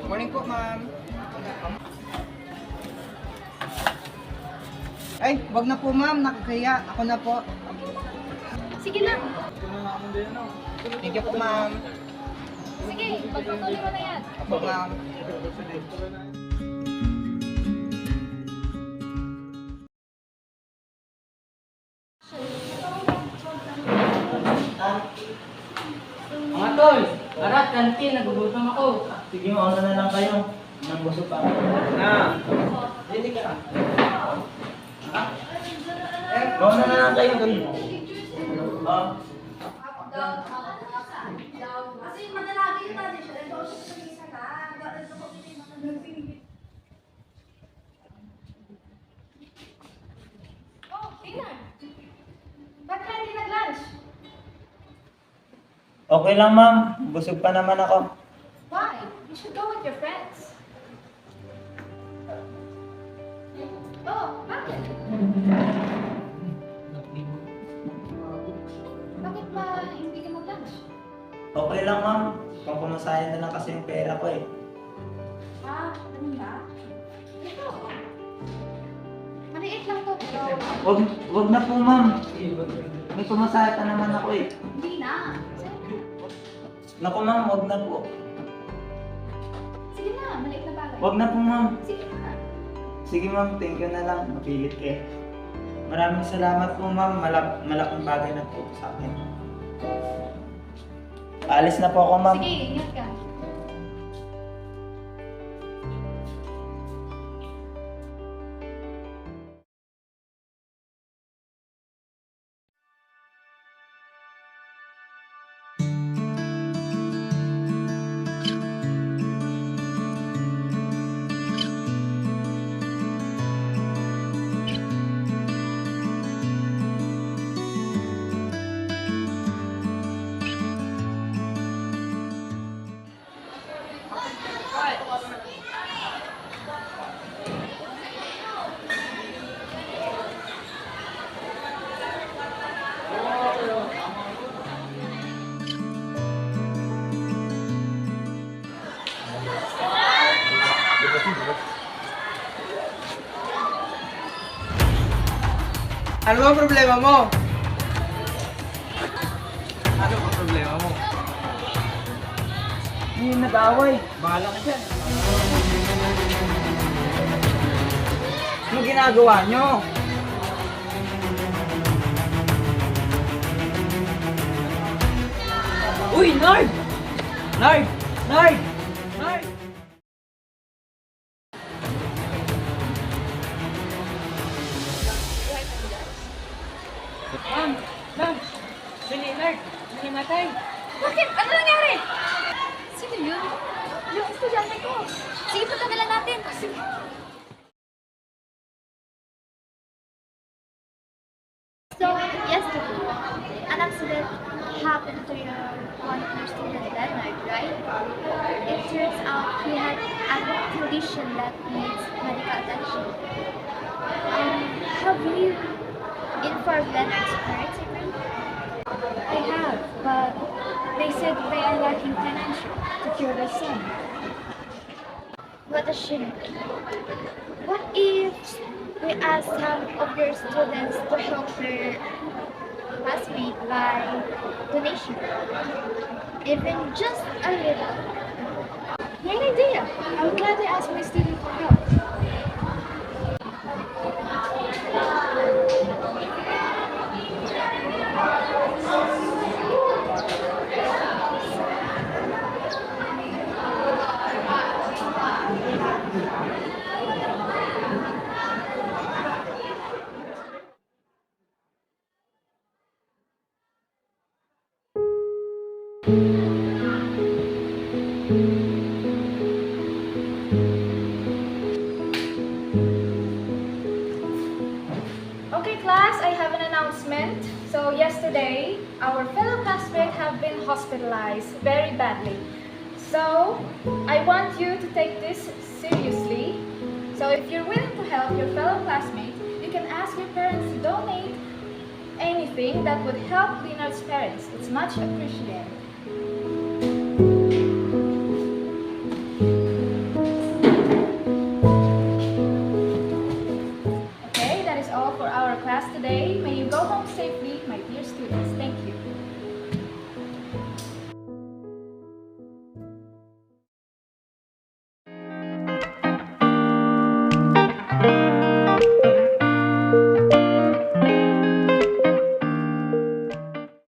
Morning po, ma'am. Ay, wag na po, ma'am. Nakakaya. Ako na po. Sige lang. Thank you po, ma'am. Sige, pagpatuloy mo na yan. Ako, ma'am. Mga tol, arat, kantin, nagugutom ako. Sige, mauna na lang kayo. Nang busog pa ako. Na. Hindi ka. Mauna na lang kayo. Oh. Kasi madalagi yun natin siya. Ito siya sa isa ka. Oh, tingnan. Ba't ka hindi nag-lunch? Okay lang, ma'am. Busog pa naman ako. Why? You should go with your friends. Oh, bakit? Bakit ba hindi ka mag-lunch? Okay lang, ma'am. Kung pumasaya na lang kasi yung pera ko eh. Ah, ano ba? Ito. Maliit lang to, pero Wag na po, ma'am. May pumasaya pa naman ako eh. hindi na. Naku, ma'am, wag na po. Sige na, maliit na bagay. Wag na po, ma'am. Sige na. Sige, ma'am. Thank you na lang. Mapilit kayo. Maraming salamat po, ma'am. Malaking bagay na po sa akin. Alis na po ako, ma'am. Sige, ingat ka. Ano ba ang problema mo? Ano ba ang problema mo? Hindi nag-away. Bahala ka dyan. Ano ginagawa nyo? Uy, Nard! Nard! Nard! Nard! Ma'am! Dali, Nard! Nahimatay! Bakit? Ano nangyari? Sino yun? Yung estudyante ko. Sige, patagalan natin. Sige. So, yesterday, an accident happened to one of your students that night, right? It turns out he had a condition that needs medical attention. Have you informed Leonard's parents? I have, but they said they are lacking financial to cure their son. What a shame. What if we ask some of your students to help their classmate by donation? Even just a little. Great idea! I would gladly ask my student for help. Okay class, I have an announcement. So yesterday, our fellow classmates have been hospitalized very badly. So I want you to take this seriously. So if you're willing to help your fellow classmates, you can ask your parents to donate anything that would help Leonard's parents. It's much appreciated.